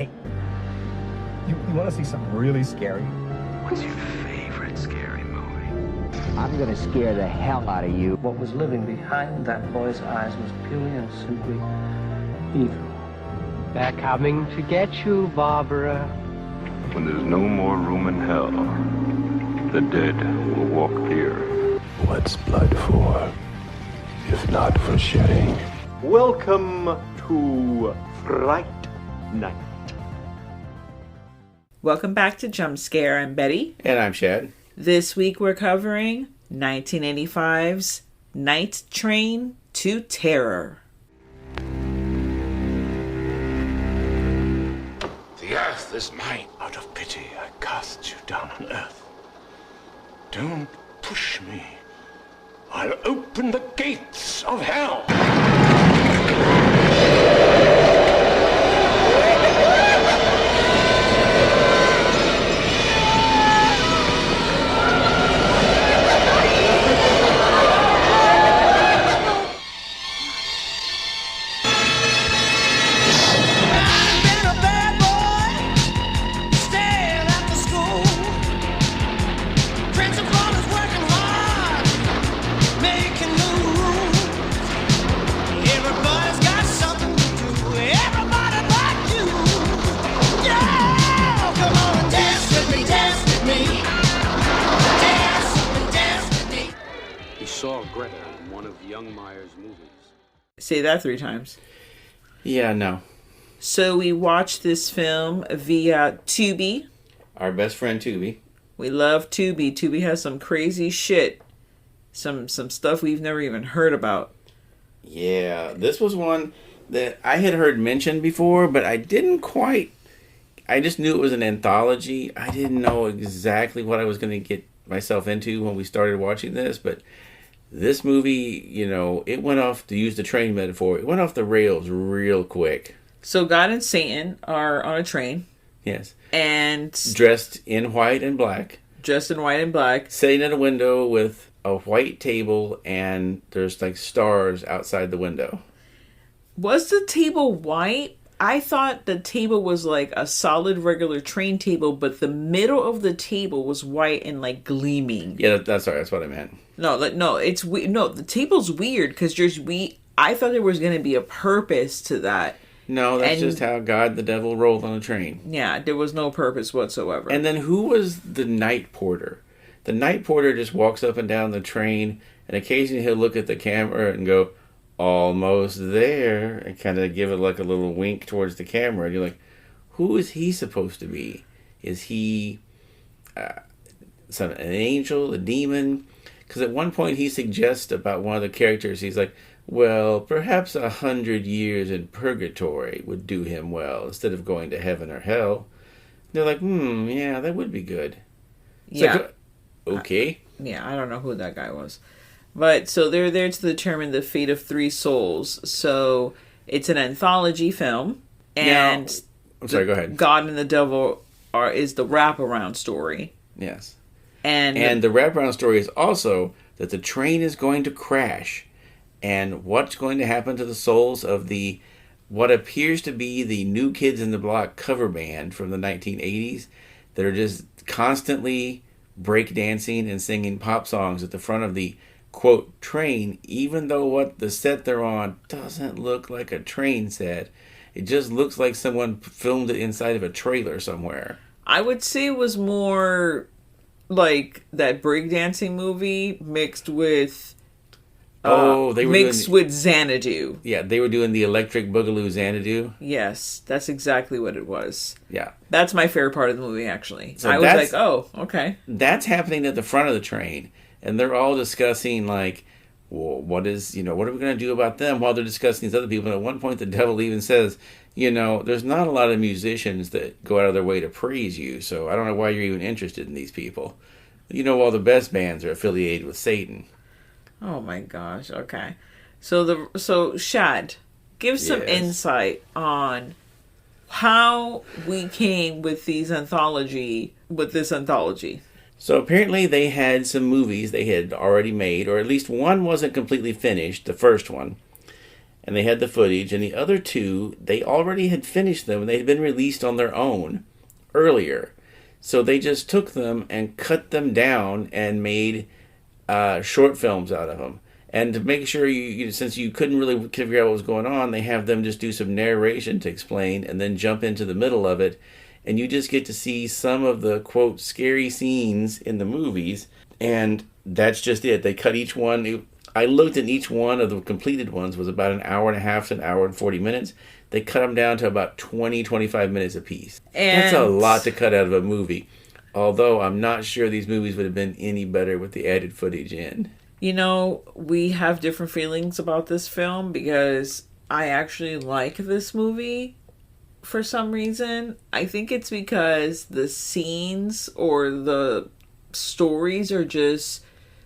Hey, you want to see something really scary? What's your favorite scary movie? I'm gonna scare the hell out of you. What was living behind that boy's eyes was purely and simply evil. They're coming to get you, Barbara. When there's no more room in hell, the dead will walk here. What's blood for, if not for shedding? Welcome to Fright Night. Welcome back to Jump Scare. I'm Betty. And I'm Shad. This week we're covering 1985's Night Train to Terror. The earth is mine. Out of pity, I cast you down on earth. Don't push me. I'll open the gates of hell. Say that 3 times. Yeah, no. So we watched this film via Tubi. Our best friend Tubi. We love Tubi. Tubi has some crazy shit. Some stuff we've never even heard about. Yeah, this was one that I had heard mentioned before, but I didn't quite... I just knew it was an anthology. I didn't know exactly what I was going to get myself into when we started watching this, but... This movie, you know, it went off, to use the train metaphor, it went off the rails real quick. So God and Satan are on a train. Yes. And... Dressed in white and black. Dressed in white and black. Sitting at a window with a white table and there's like stars outside the window. Was the table white? I thought the table was like a solid regular train table, but the middle of the table was white and like gleaming. Yeah, that's right. That's what I meant. No, it's no. The table's weird because I thought there was going to be a purpose to that. No, that's just how God the devil rolled on a train. Yeah, there was no purpose whatsoever. And then who was the night porter? The night porter just walks up and down the train, and occasionally he'll look at the camera and go, "Almost there," and kind of give it like a little wink towards the camera. And you're like, who is he supposed to be? Is he an angel, a demon? Because at one point he suggests about one of the characters, he's like, well, perhaps 100 years in purgatory would do him well instead of going to heaven or hell. They're like, yeah, that would be good. It's yeah. Like, okay. I don't know who that guy was. But so they're there to determine the fate of 3 souls. So it's an anthology film. And now, I'm sorry, go ahead. God and the Devil is the wraparound story. Yes. And the wraparound story is also that the train is going to crash. And what's going to happen to the souls of what appears to be the New Kids in the Block cover band from the 1980s that are just constantly breakdancing and singing pop songs at the front of the, quote, train, even though what the set they're on doesn't look like a train set. It just looks like someone filmed it inside of a trailer somewhere. I would say it was more like that breakdancing movie mixed with with Xanadu. Yeah, they were doing the Electric Boogaloo Xanadu. Yes, that's exactly what it was. Yeah. That's my favorite part of the movie, actually. So I was like, oh, okay. That's happening at the front of the train, and they're all discussing, like, well, what are we going to do about them while they're discussing these other people? And at one point, the devil even says, there's not a lot of musicians that go out of their way to praise you, so I don't know why you're even interested in these people. All the best bands are affiliated with Satan. Oh my gosh, okay. So Shad, give some insight on how we came with this anthology. So apparently they had some movies they had already made, or at least one wasn't completely finished, the first one. and they had the footage, and the other two, they already had finished them, and they had been released on their own earlier. So they just took them and cut them down and made short films out of them. And to make sure since you couldn't really figure out what was going on, they have them just do some narration to explain and then jump into the middle of it. And you just get to see some of the, quote, scary scenes in the movies. And that's just it. They cut each one. I looked at each one of the completed ones was about an hour and a half to an hour and 40 minutes. They cut them down to about 20, 25 minutes apiece. And that's a lot to cut out of a movie. Although I'm not sure these movies would have been any better with the added footage in. You know, we have different feelings about this film because I actually like this movie for some reason. I think it's because the scenes or the stories are just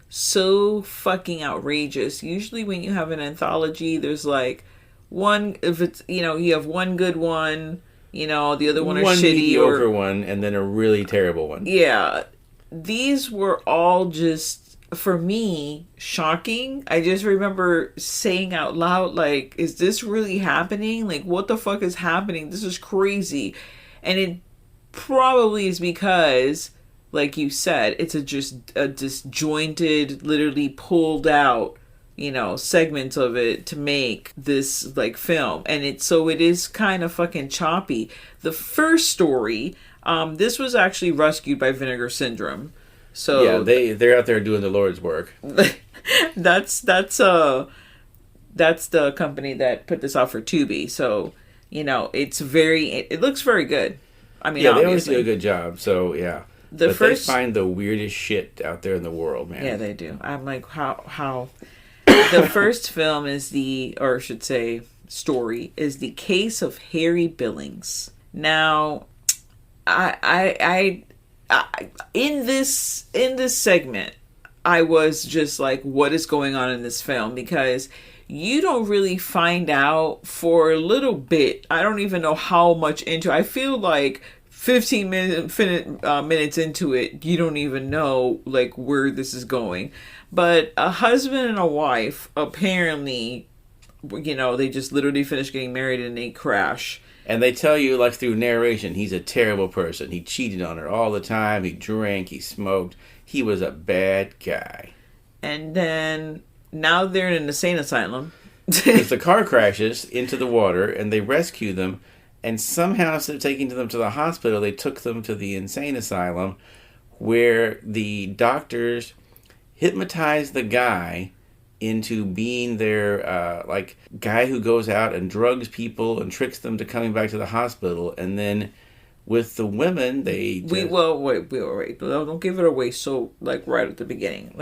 so fucking outrageous. Usually when you have an anthology, there's like one, if it's, you know, you have one good one, you know, the other one are shitty. One mediocre one and then a really terrible one. Yeah. These were all just, for me, shocking. I just remember saying out loud, like, is this really happening? Like, what the fuck is happening? This is crazy. And it probably is because, like you said, it's just a disjointed, literally pulled out, you know, segments of it to make this, like, film. And it is kind of fucking choppy. The first story, this was actually rescued by Vinegar Syndrome. So yeah, they're out there doing the Lord's work. that's the company that put this out for Tubi. So, you know, it looks very good. I mean, yeah, obviously. they always do a good job. So yeah, they find the weirdest shit out there in the world, man. Yeah, they do. I'm like, how? The first film is story is the case of Harry Billings. Now, I in this segment, I was just like, what is going on in this film? Because you don't really find out for a little bit. I don't even know how much into it. I feel like 15 minutes into it, you don't even know like where this is going. But a husband and a wife, apparently, you know, they just literally finished getting married and they crash. And they tell you, like through narration, he's a terrible person. He cheated on her all the time. He drank. He smoked. He was a bad guy. And then now they're in an insane asylum. Because the car crashes into the water and they rescue them. And somehow, instead of taking them to the hospital, they took them to the insane asylum where the doctors hypnotized the guy into being their guy who goes out and drugs people and tricks them to coming back to the hospital. And then with the women, wait, don't give it away so like right at the beginning.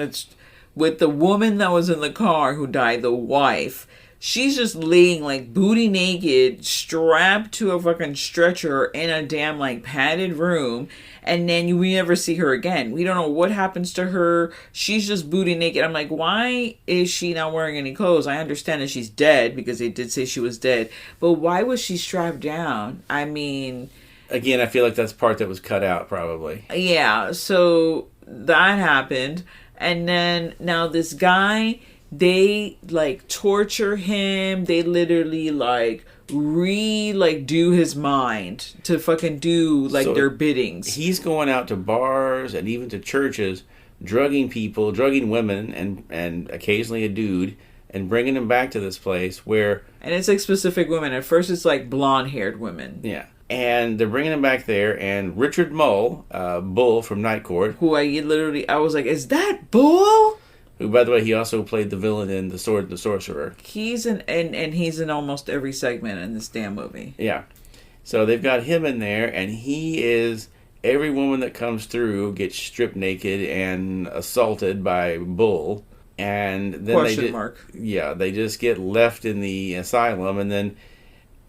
With the woman that was in the car who died, the wife, she's just laying like booty naked, strapped to a fucking stretcher in a damn like padded room. And then we never see her again. We don't know what happens to her. She's just booty naked. I'm like, why is she not wearing any clothes? I understand that she's dead because they did say she was dead. But why was she strapped down? I mean... Again, I feel like that's part that was cut out probably. Yeah, so that happened. And then now this guy, they like torture him. They literally like... do his mind to fucking do like their biddings. He's going out to bars and even to churches, drugging people, drugging women and occasionally a dude, and bringing them back to this place where... And it's like specific women. At first it's like blonde-haired women. Yeah. And they're bringing him back there, and Richard Mull, Bull from Night Court... Who I was like, is that Bull? Who, by the way, he also played the villain in The Sword and the Sorcerer. He's in almost every segment in this damn movie. Yeah. So they've got him in there, and he is... Every woman that comes through gets stripped naked and assaulted by Bull. And then they just get left in the asylum, and then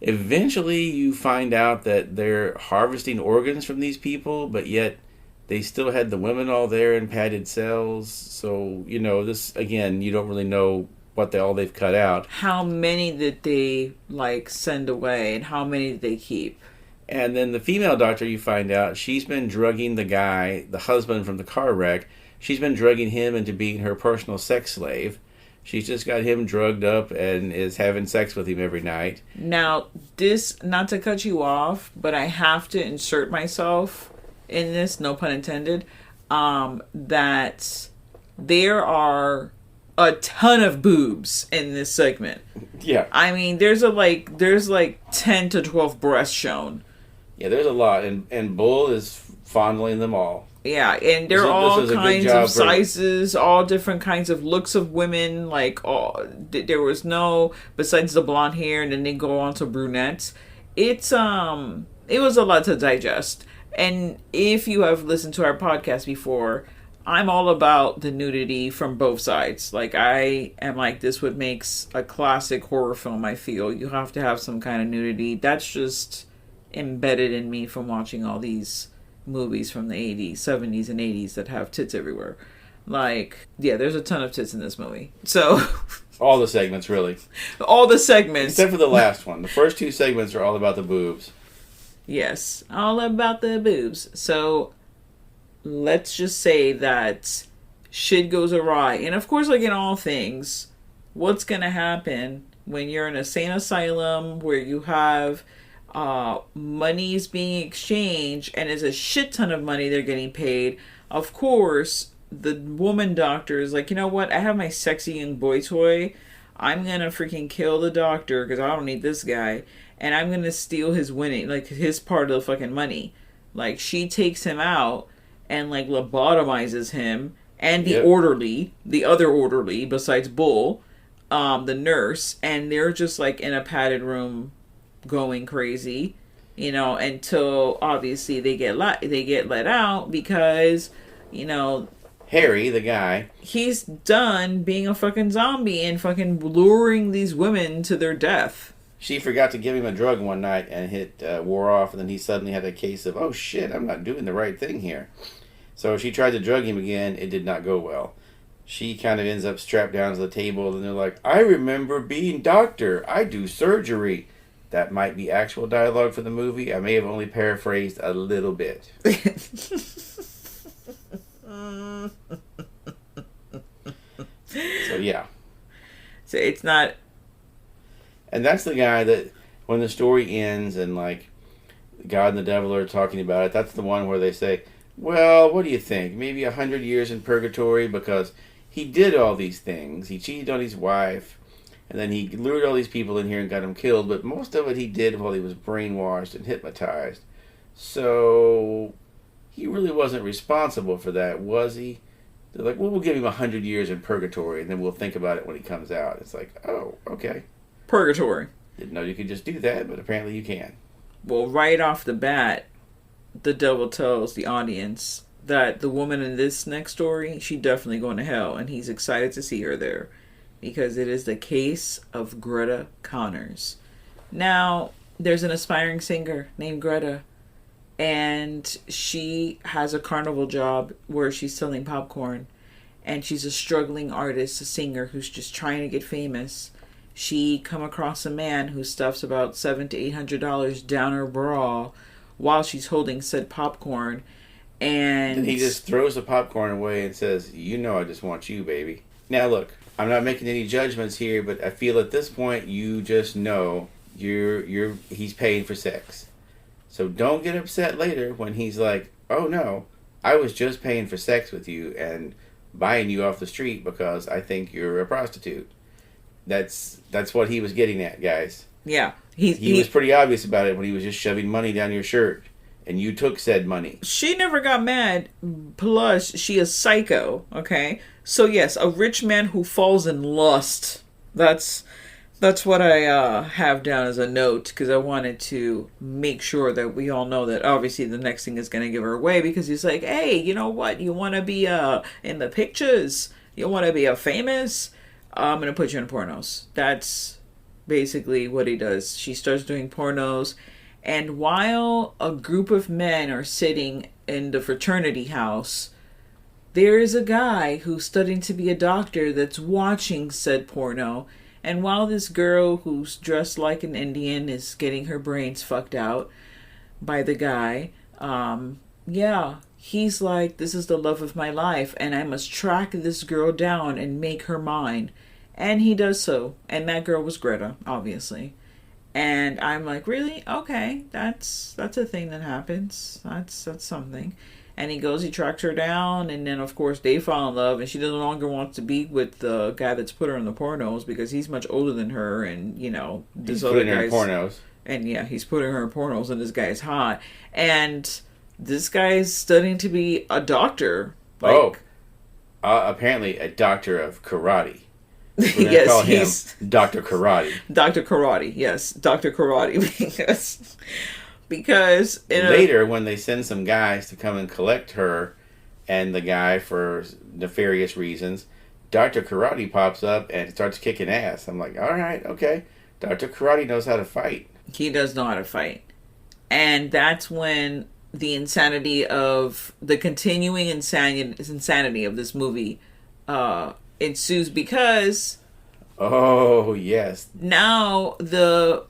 eventually you find out that they're harvesting organs from these people, but yet... They still had the women all there in padded cells. So, you know, this, again, you don't really know what they've cut out. How many did they, like, send away, and how many did they keep? And then the female doctor, you find out, she's been drugging the guy, the husband from the car wreck. She's been drugging him into being her personal sex slave. She's just got him drugged up and is having sex with him every night. Now, this, not to cut you off, but I have to insert myself in this, no pun intended, that there are a ton of boobs in this segment. Yeah. I mean, there's like 10 to 12 breasts shown. Yeah, there's a lot, and Bull is fondling them all. Yeah, and they're all kinds of sizes, all different kinds of looks of women. Like, there was no, besides the blonde hair, and then they go on to brunettes. It was a lot to digest. And if you have listened to our podcast before, I'm all about the nudity from both sides. Like, I am like, this would make a classic horror film, I feel. You have to have some kind of nudity. That's just embedded in me from watching all these movies from the 80s, 70s, and 80s that have tits everywhere. Like, yeah, there's a ton of tits in this movie. So... all the segments, really. All the segments. Except for the last one. The first two segments are all about the boobs. Yes, all about the boobs. So, let's just say that shit goes awry. And of course, like in all things, what's gonna happen when you're in a sane asylum where you have money is being exchanged and it's a shit ton of money they're getting paid? Of course, the woman doctor is like, you know what? I have my sexy young boy toy. I'm gonna freaking kill the doctor because I don't need this guy. And I'm gonna steal his winning, like his part of the fucking money. Like, she takes him out and like lobotomizes him and the orderly, the other orderly besides Bull, the nurse, and they're just like in a padded room going crazy, you know, until obviously they get let out because, you know, Harry, the guy, he's done being a fucking zombie and fucking luring these women to their death. She forgot to give him a drug one night and it wore off, and then he suddenly had a case of, oh shit, I'm not doing the right thing here. So she tried to drug him again. It did not go well. She kind of ends up strapped down to the table, and they're like, I remember being doctor. I do surgery. That might be actual dialogue for the movie. I may have only paraphrased a little bit. So, yeah. So it's not... And that's the guy that, when the story ends and, like, God and the devil are talking about it, that's the one where they say, well, what do you think? Maybe 100 years in purgatory because he did all these things. He cheated on his wife, and then he lured all these people in here and got them killed, but most of it he did while he was brainwashed and hypnotized. So he really wasn't responsible for that, was he? They're like, well, we'll give him 100 years in purgatory, and then we'll think about it when he comes out. It's like, oh, okay. Purgatory. Didn't know you could just do that, but apparently you can. Well, right off the bat, the devil tells the audience that the woman in this next story, she definitely going to hell, and he's excited to see her there because it is the case of Greta Connors. Now, there's an aspiring singer named Greta, and she has a carnival job where she's selling popcorn, and she's a struggling artist, a singer who's just trying to get famous. She come across a man who stuffs about $700 to $800 down her bra while she's holding said popcorn, and he just throws the popcorn away and says, you know I just want you, baby. Now look, I'm not making any judgments here, but I feel at this point you just know he's paying for sex. So don't get upset later when he's like, oh no, I was just paying for sex with you and buying you off the street because I think you're a prostitute. That's what he was getting at, guys. Yeah. He was pretty obvious about it when he was just shoving money down your shirt. And you took said money. She never got mad. Plus, she is psycho. Okay? So, yes, a rich man who falls in lust. That's what I have down as a note. Because I wanted to make sure that we all know that obviously the next thing is going to give her away. Because he's like, hey, you know what? You want to be in the pictures? You want to be famous? I'm going to put you in pornos. That's basically what he does. She starts doing pornos. And while a group of men are sitting in the fraternity house, there is a guy who's studying to be a doctor that's watching said porno. And while this girl who's dressed like an Indian is getting her brains fucked out by the guy, he's like, this is the love of my life, and I must track this girl down and make her mine. And he does so. And that girl was Greta, obviously. And I'm like, really? Okay, that's a thing that happens. That's something. And he goes, he tracks her down, and then of course they fall in love, and she no longer wants to be with the guy that's put her in the pornos because he's much older than her, and you know this He's other putting her in guy's pornos. and yeah, he's putting her in pornos, and this guy's hot, and this guy's studying to be a doctor. Like, apparently a doctor of karate. We're gonna yes, call him he's Dr. Karate. Dr. Karate. Yes, Dr. Karate because Later, when they send some guys to come and collect her and the guy for nefarious reasons, Dr. Karate pops up and starts kicking ass. I'm like, all right, okay. Dr. Karate knows how to fight. He does know how to fight. And that's when the insanity of the continuing insanity of this movie ensues, because oh yes, now the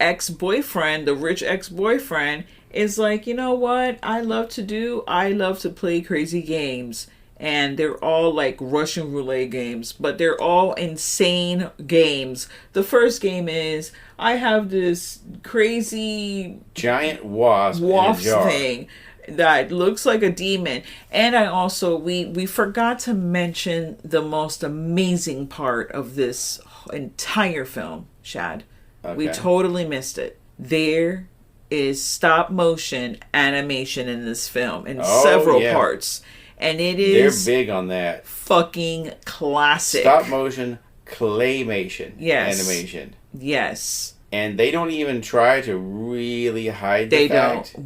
ex-boyfriend, the rich ex-boyfriend, is like, you know what I love to play crazy games, and they're all like Russian roulette games, but they're all insane games. The first game is, I have this crazy giant wasp thing that looks like a demon. And I also, we forgot to mention the most amazing part of this entire film, Shad. Okay. We totally missed it. There is stop motion animation in this film in several parts. And it is... They're big on that. Fucking classic. Stop motion claymation animation. Yes. And they don't even try to really hide the fact. They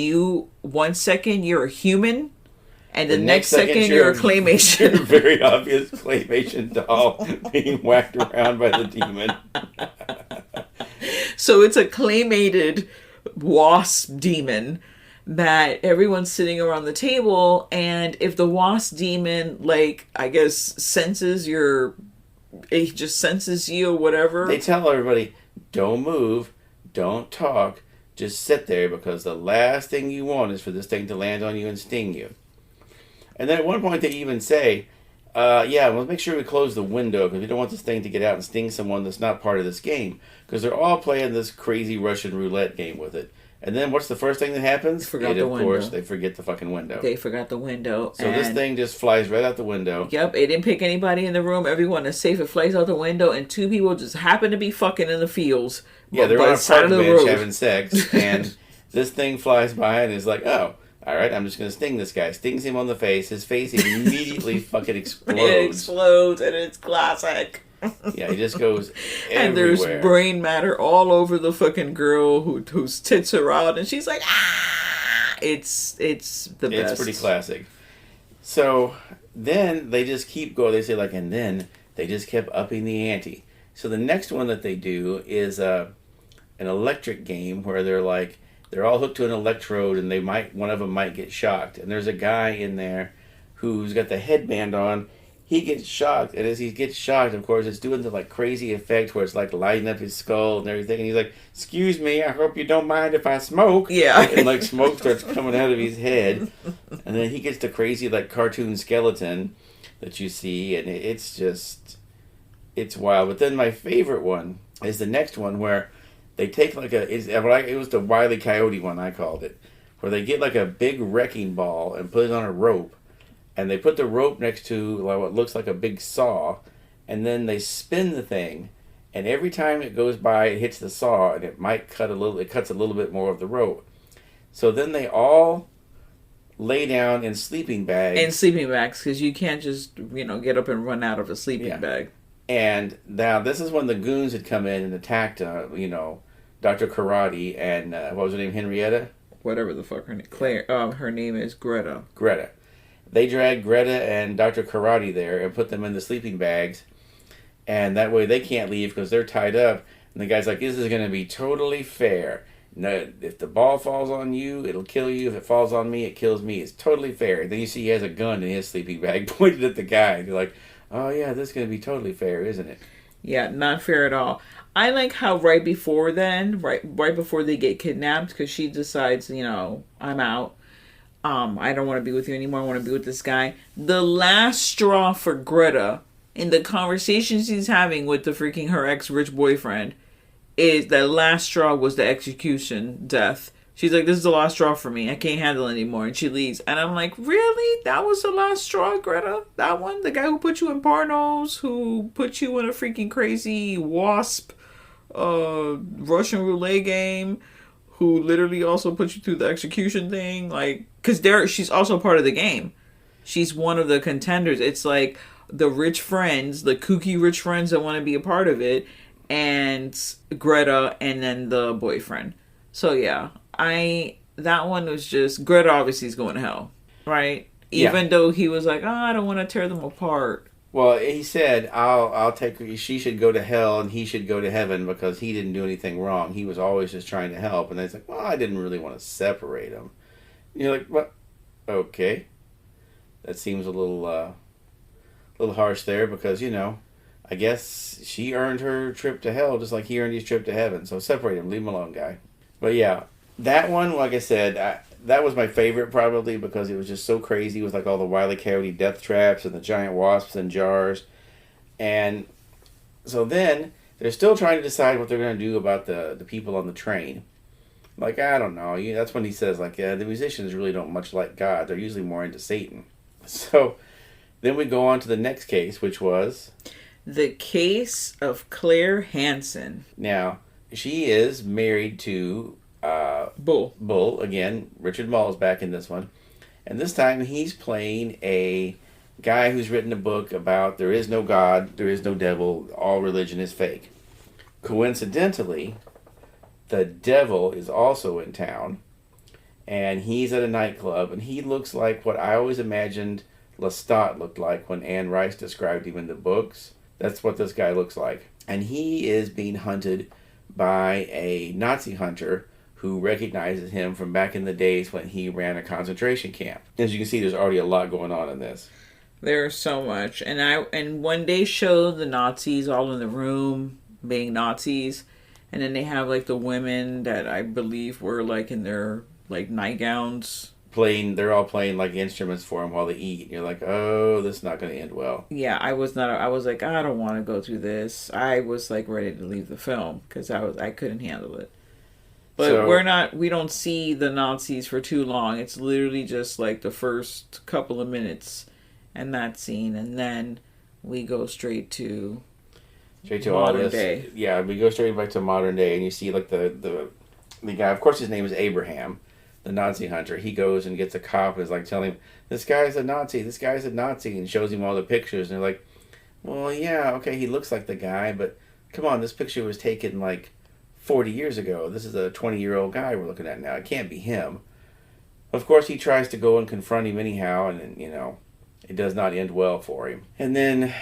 don't. 1 second you're a human, and the next second you're a claymation. You're a very obvious claymation doll being whacked around by the demon. So it's a claymated wasp demon that everyone's sitting around the table, and if the wasp demon, like, I guess, senses you or whatever. They tell everybody, don't move, don't talk, just sit there, because the last thing you want is for this thing to land on you and sting you. And then at one point they even say, we'll make sure we close the window because we don't want this thing to get out and sting someone that's not part of this game. Because they're all playing this crazy Russian roulette game with it. And then what's the first thing that happens? Of course, they forget the fucking window. They forgot the window. So this thing just flies right out the window. Yep, it didn't pick anybody in the room. Everyone is safe. It flies out the window, and two people just happen to be fucking in the fields. Yeah, they're on a park bench having sex, and this thing flies by and is like, oh, all right, I'm just going to sting this guy. Stings him on the face. His face immediately fucking explodes. It explodes, and it's classic. Yeah, he just goes everywhere. And there's brain matter all over the fucking girl whose tits are out, and she's like, ah! It's the best. It's pretty classic. So then they just keep going. They say like, and then they just kept upping the ante. So the next one that they do is an electric game where they're all hooked to an electrode, and one of them might get shocked. And there's a guy in there who's got the headband on. He gets shocked, and as he gets shocked, of course, it's doing the like crazy effect where it's like lighting up his skull and everything. And he's like, "Excuse me, I hope you don't mind if I smoke." Yeah, and like smoke starts coming out of his head, and then he gets the crazy like cartoon skeleton that you see, and it's wild. But then my favorite one is the next one where they take like it was the Wile E. Coyote one, I called it, where they get like a big wrecking ball and put it on a rope. And they put the rope next to what looks like a big saw, and then they spin the thing, and every time it goes by, it hits the saw, and it cuts a little bit more of the rope. So then they all lay down in sleeping bags. In sleeping bags, because you can't just, get up and run out of a sleeping bag. And now this is when the goons had come in and attacked, Dr. Karate and, what was her name, Henrietta? Whatever the fuck her name, Claire, her name is Greta. They dragged Greta and Dr. Karate there and put them in the sleeping bags. And that way they can't leave because they're tied up. And the guy's like, this is going to be totally fair. No, if the ball falls on you, it'll kill you. If it falls on me, it kills me. It's totally fair. And then you see he has a gun in his sleeping bag pointed at the guy. And you're like, oh yeah, this is going to be totally fair, isn't it? Yeah, not fair at all. I like how right before they get kidnapped, because she decides, I'm out. I don't want to be with you anymore. I want to be with this guy. The last straw for Greta in the conversations he's having with the freaking her ex-rich boyfriend, is that last straw was the execution death. She's like, this is the last straw for me. I can't handle it anymore. And she leaves. And I'm like, really? That was the last straw, Greta? That one? The guy who put you in pornos? Who put you in a freaking crazy wasp Russian roulette game? Who literally also put you through the execution thing? Like, because she's also part of the game. She's one of the contenders. It's like the rich friends, the kooky rich friends that want to be a part of it. And Greta and then the boyfriend. So yeah. That one was just, Greta obviously is going to hell, right? Even though he was like, I don't want to tear them apart. Well, he said, I'll take her, she should go to hell and he should go to heaven because he didn't do anything wrong. He was always just trying to help. And then it's like, well, I didn't really want to separate them. And you're like, what? Okay. That seems a little harsh there because, I guess she earned her trip to hell just like he earned his trip to heaven. So separate him. Leave him alone, guy. But yeah. That one, like I said, that was my favorite probably because it was just so crazy with like all the Wile E. Coyote death traps and the giant wasps in jars. And so then they're still trying to decide what they're going to do about the people on the train. Like, I don't know. That's when he says, like, the musicians really don't much like God. They're usually more into Satan. So then we go on to the next case, which was... the case of Claire Hansen. Now, she is married to... Bull again. Richard Mull is back in this one, and this time he's playing a guy who's written a book about there is no God, there is no devil, all religion is fake. Coincidentally, the devil is also in town, and he's at a nightclub, and he looks like what I always imagined Lestat looked like when Anne Rice described him in the books. That's what this guy looks like, and he is being hunted by a Nazi hunter who recognizes him from back in the days when he ran a concentration camp. As you can see, there's already a lot going on in this. There's so much. And when they show the Nazis all in the room being Nazis, and then they have like the women that I believe were like in their like nightgowns. They're all playing like instruments for him while they eat. And you're like, oh, this is not going to end well. Yeah, I was like, I don't want to go through this. I was like ready to leave the film because I couldn't handle it. But we don't see the Nazis for too long. It's literally just like the first couple of minutes and that scene. And then we go straight to modern day. Yeah, we go straight back to modern day. And you see like the guy, of course his name is Abraham, the Nazi hunter. He goes and gets a cop and is like telling him, this guy's a Nazi, and shows him all the pictures. And they're like, well, yeah, okay, he looks like the guy, but come on, this picture was taken like 40 years ago. This is a 20-year-old guy we're looking at now. It can't be him. Of course, he tries to go and confront him anyhow, and, it does not end well for him. And then,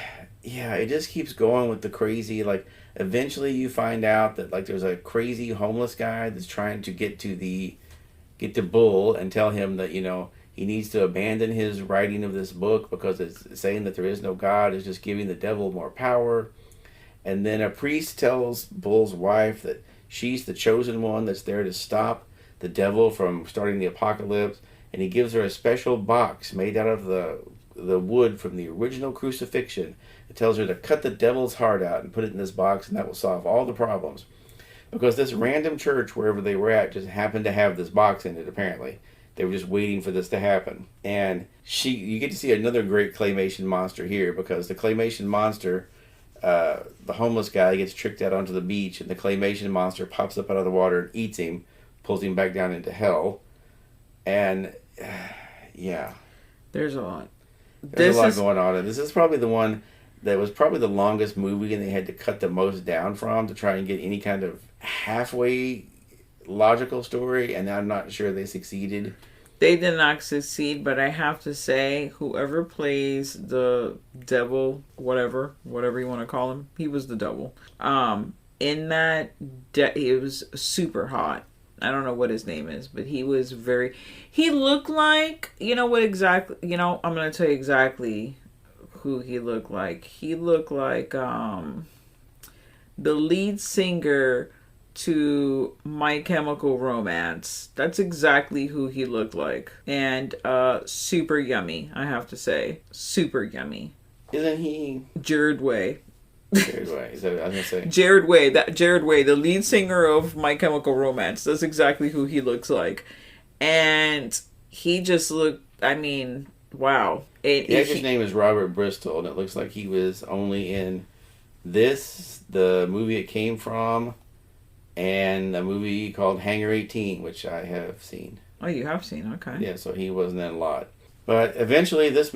it just keeps going with the crazy, like, eventually you find out that, like, there's a crazy homeless guy that's trying to get to Bull and tell him that, he needs to abandon his writing of this book because it's saying that there is no God. It's just giving the devil more power. And then a priest tells Bull's wife that she's the chosen one that's there to stop the devil from starting the apocalypse. And he gives her a special box made out of the wood from the original crucifixion. It tells her to cut the devil's heart out and put it in this box, and that will solve all the problems. Because this random church, wherever they were at, just happened to have this box in it, apparently. They were just waiting for this to happen. And you get to see another great claymation monster here, because the claymation monster... the homeless guy gets tricked out onto the beach, and the claymation monster pops up out of the water and eats him, pulls him back down into hell. And there's a lot. There's a lot going on, and this is probably the one that was probably the longest movie, and they had to cut the most down from to try and get any kind of halfway logical story, and I'm not sure they succeeded. They did not succeed, but I have to say, whoever plays the devil, whatever you want to call him, he was the devil. In that, he was super hot. I don't know what his name is, but he was he looked like, I'm going to tell you exactly who he looked like. He looked like, the lead singer to My Chemical Romance. That's exactly who he looked like. And super yummy, I have to say. Super yummy. Isn't he Jared Way. Jared Way? Is that what I was gonna say? Jared Way, the lead singer of My Chemical Romance. That's exactly who he looks like. And he just looked, I mean, wow. The actor's name is Robert Bristol, and it looks like he was only in this, the movie it came from, and a movie called Hangar 18, which I have seen. Oh, you have seen, okay. Yeah, so he wasn't in a lot. But eventually this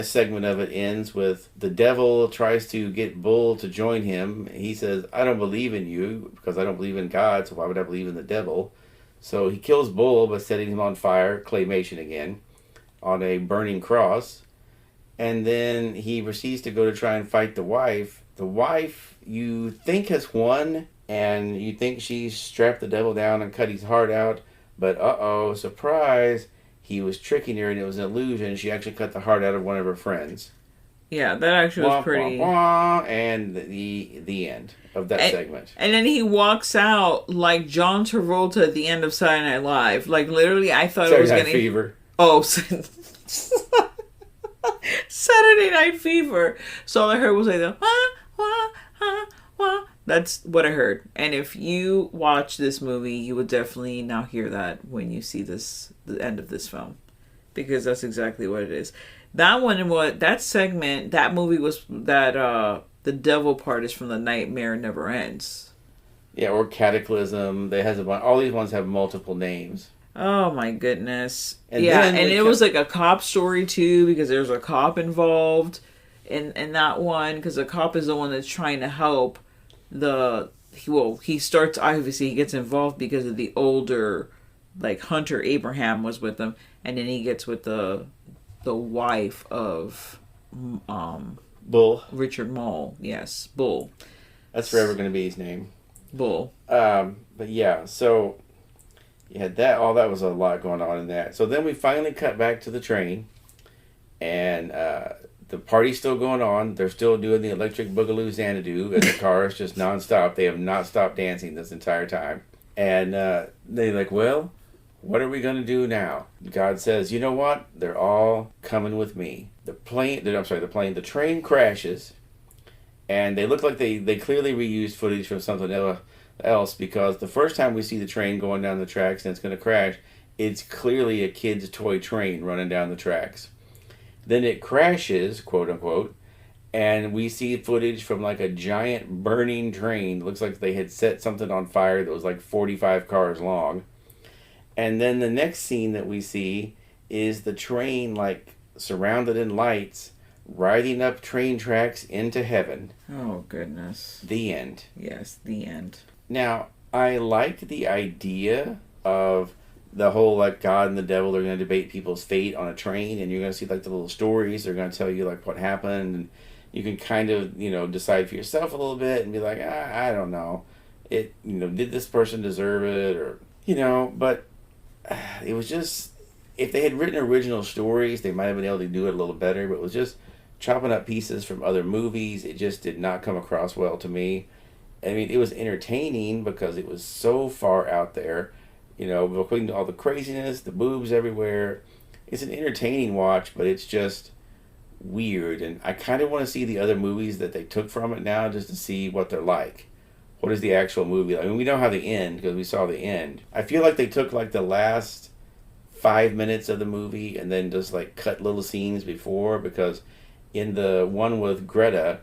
segment of it ends with the devil tries to get Bull to join him. He says, I don't believe in you because I don't believe in God, so why would I believe in the devil? So he kills Bull by setting him on fire, claymation again, on a burning cross. And then he proceeds to go to try and fight the wife. The wife, you think, has won, and you think she's strapped the devil down and cut his heart out. But uh-oh, surprise, he was tricking her and it was an illusion. She actually cut the heart out of one of her friends. Yeah, that actually was pretty... Wah, wah, and the end of that segment. And then he walks out like John Travolta at the end of Saturday Night Live. Like, literally, I thought it was going to... Saturday Night Fever. Oh, Saturday Night Fever. So all I heard was like the... Wah, wah, wah, wah. That's what I heard. And if you watch this movie, you would definitely now hear that when you see the end of this film. Because that's exactly what it is. That segment, that movie was, the devil part is from The Nightmare Never Ends. Yeah, or Cataclysm. All these ones have multiple names. Oh my goodness. And it was like a cop story too, because there's a cop involved in that one, because the cop is the one that's trying to help he starts, obviously he gets involved because of the older, like, Hunter Abraham was with him, and then he gets with the wife of Bull. Richard Mole. Yes, Bull. That's forever going to be his name. Bull. But yeah, so you had that. All that was a lot going on in that. So then we finally cut back to the train, and the party's still going on. They're still doing the Electric Boogaloo Xanadu, and the car is just nonstop. They have not stopped dancing this entire time. And they're like, well, what are we going to do now? God says, you know what? They're all coming with me. The train crashes, and they look like they clearly reused footage from something else, because the first time we see the train going down the tracks and it's going to crash, it's clearly a kid's toy train running down the tracks. Then it crashes, quote unquote, and we see footage from like a giant burning train. It looks like they had set something on fire that was like 45 cars long. And then the next scene that we see is the train, like, surrounded in lights, riding up train tracks into heaven. Oh, goodness. The end. Yes, the end. Now, I like the idea of the whole, like, God and the devil, they're going to debate people's fate on a train, and you're going to see, like, the little stories. They're going to tell you, like, what happened, and you can kind of, decide for yourself a little bit and be like, I don't know. Did this person deserve it? Or, but it was just, if they had written original stories, they might have been able to do it a little better, but it was just chopping up pieces from other movies. It just did not come across well to me. I mean, it was entertaining because it was so far out there, between all the craziness, the boobs everywhere. It's an entertaining watch, but it's just weird, and I kind of want to see the other movies that they took from it now, just to see what they're like. What is the actual movie like? I mean, we know how they end because we saw the end. I feel like they took like the last 5 minutes of the movie and then just like cut little scenes before, because in the one with Greta,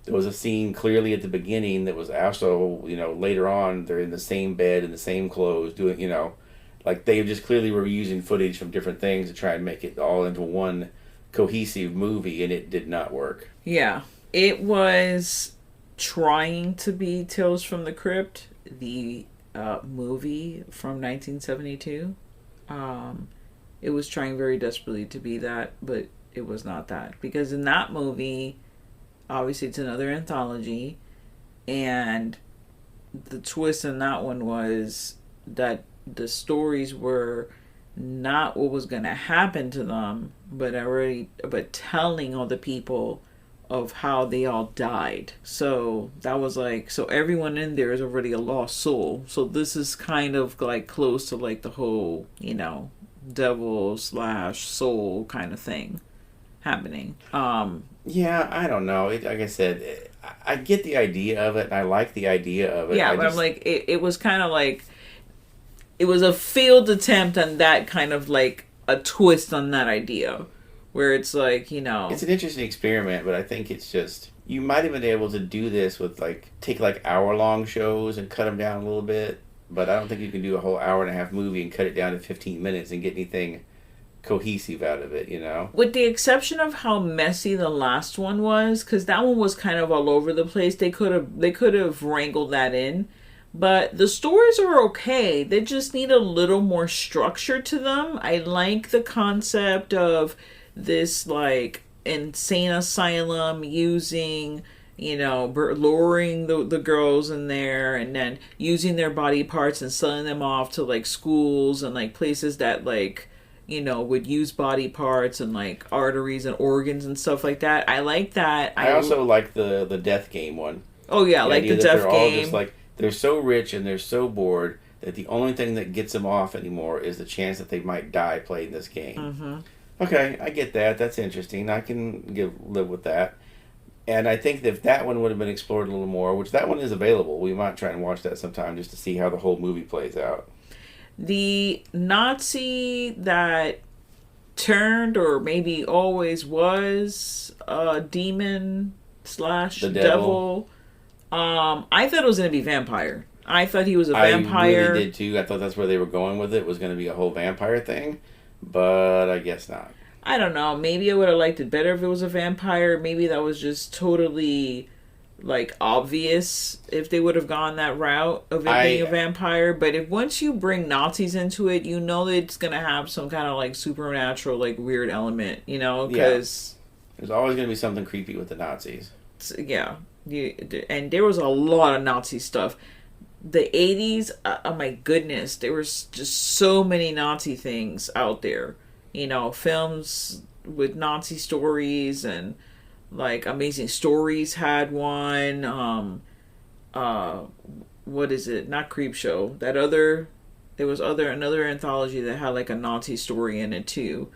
there was a scene clearly at the beginning that was also, later on, they're in the same bed, in the same clothes, doing, like they just clearly were using footage from different things to try and make it all into one cohesive movie, and it did not work. Yeah, it was trying to be Tales from the Crypt, the movie from 1972. It was trying very desperately to be that, but it was not that. Because in that movie, obviously it's another anthology, and the twist in that one was that the stories were not what was going to happen to them, but telling all the people of how they all died. So that was like, so everyone in there is already a lost soul. So this is kind of like close to like the whole, devil / soul kind of thing. happening. Yeah, I don't know. Like I said, I get the idea of it, and I like the idea of it. Yeah, but I'm like, it was kind of like, it was a failed attempt on that kind of like a twist on that idea, where it's like, you know, it's an interesting experiment, but I think it's just, you might have been able to do this with like, take like hour-long shows and cut them down a little bit, but I don't think you can do a whole hour-and-a-half movie and cut it down to 15 minutes and get anything cohesive out of it, you know? With the exception of how messy the last one was, because that one was kind of all over the place. They could have wrangled that in, but the stories are okay. They just need a little more structure to them. I like the concept of this like insane asylum using, you know, luring the girls in there and then using their body parts and selling them off to like schools and like places that like, you know, would use body parts and like arteries and organs and stuff like that. I like that. I also like the death game one. Oh yeah, like the death game. All just like, they're so rich and they're so bored that the only thing that gets them off anymore is the chance that they might die playing this game. Mm-hmm. Okay, I get that. That's interesting. I can live with that. And I think that if that one would have been explored a little more, which that one is available, we might try and watch that sometime just to see how the whole movie plays out. The Nazi that turned, or maybe always was, a demon / the devil. I thought it was going to be vampire. I thought he was a vampire. I really did too. I thought that's where they were going with it. It was going to be a whole vampire thing, but I guess not. I don't know. Maybe I would have liked it better if it was a vampire. Maybe that was just totally like obvious if they would have gone that route of it being a vampire. But if once you bring Nazis into it, you know that it's going to have some kind of like supernatural, like weird element, you know? Because there's always going to be something creepy with the Nazis. Yeah. And there was a lot of Nazi stuff. The 80s, oh my goodness, there was just so many Nazi things out there. You know, films with Nazi stories, and like Amazing Stories had one. What is it? Not Creepshow. There was another anthology that had like a Nazi story in it too.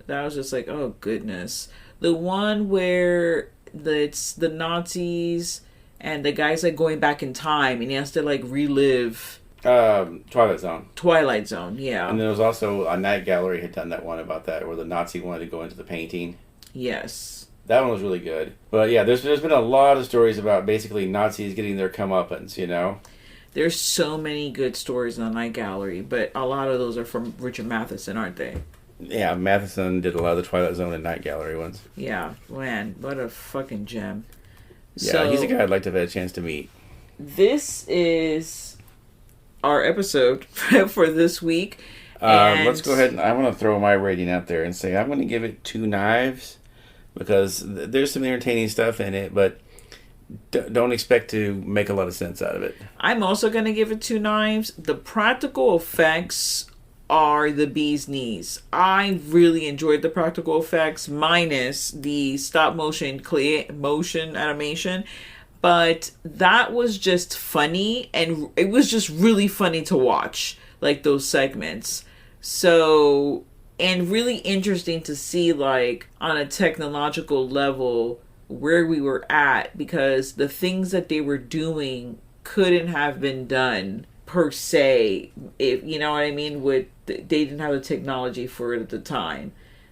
That was just like, oh goodness. The one where it's the Nazis and the guy's like going back in time and he has to like relive Twilight Zone, yeah. And there was also a Night Gallery had done that one about that where the Nazi wanted to go into the painting. Yes, that one was really good. But yeah, there's been a lot of stories about basically Nazis getting their comeuppance, you know. There's so many good stories in the Night Gallery, but a lot of those are from Richard Matheson, aren't they? Yeah, Matheson did a lot of the Twilight Zone and Night Gallery ones. Yeah, man, what a fucking gem. Yeah, so, he's a guy I'd like to have had a chance to meet. This is our episode for this week. Let's go ahead and I want to throw my rating out there and say I'm going to give it 2 knives because there's some entertaining stuff in it, but don't expect to make a lot of sense out of it. I'm also going to give it 2 knives. The practical effects are the bee's knees. I really enjoyed the practical effects minus the stop motion animation, but that was just funny, and it was just really funny to watch, like those segments. So, and really interesting to see like on a technological level where we were at, because the things that they were doing couldn't have been done per se, if you know what I mean, they didn't have the technology for it at the time.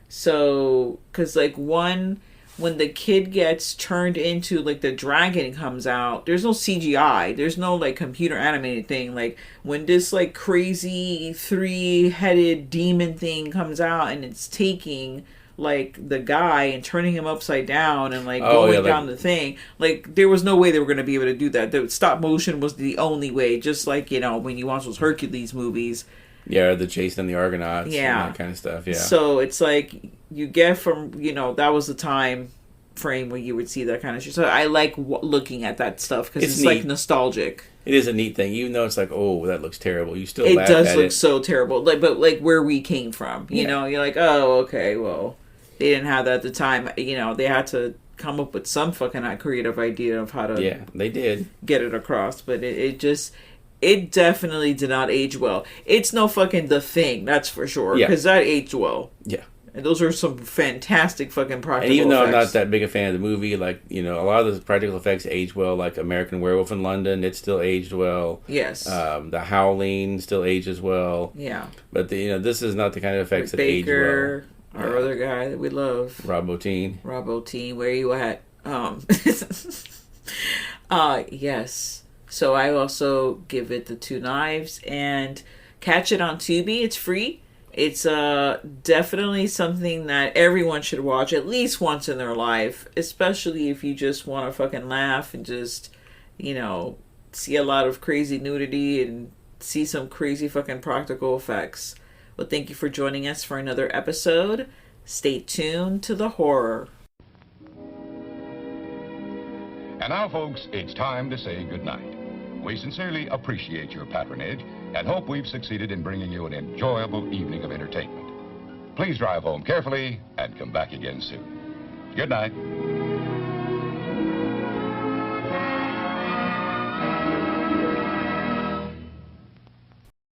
So, because like when the kid gets turned into like the dragon comes out, there's no CGI, there's no like computer animated thing. Like when this like crazy 3-headed demon thing comes out and it's taking like the guy and turning him upside down and like going down the thing, like there was no way they were going to be able to do that. The stop motion was the only way, just like, you know, when you watch those Hercules movies, the Jason and the Argonauts, and that kind of stuff. So it's like you get from, you know, that was the time frame where you would see that kind of shit. So I like looking at that stuff because it's like nostalgic. It is a neat thing, even though it's like, oh, that looks terrible. You still it laugh does at look it. so terrible, like, but like where we came from, you know, you're like, oh, okay, well, they didn't have that at the time. You know, they had to come up with some fucking creative idea of how to they did get it across. But it definitely did not age well. It's no fucking The Thing, that's for sure. Because that aged well. Yeah. And those are some fantastic fucking practical And even though I'm not effects. that big a fan of the movie, like, you know, a lot of the practical effects age well, like American Werewolf in London, it still aged well. Yes. The Howling still ages well. Yeah. But, you know, this is not the kind of effects that age Baker, well. our other guy that we love. Rob Bottin. Rob Bottin, where you at? Yes. So I also give it the 2 knives and catch it on Tubi. It's free. It's definitely something that everyone should watch at least once in their life, especially if you just want to fucking laugh and just, you know, see a lot of crazy nudity and see some crazy fucking practical effects. Well, thank you for joining us for another episode. Stay tuned to the horror. And now, folks, it's time to say goodnight. We sincerely appreciate your patronage and hope we've succeeded in bringing you an enjoyable evening of entertainment. Please drive home carefully and come back again soon. Good night.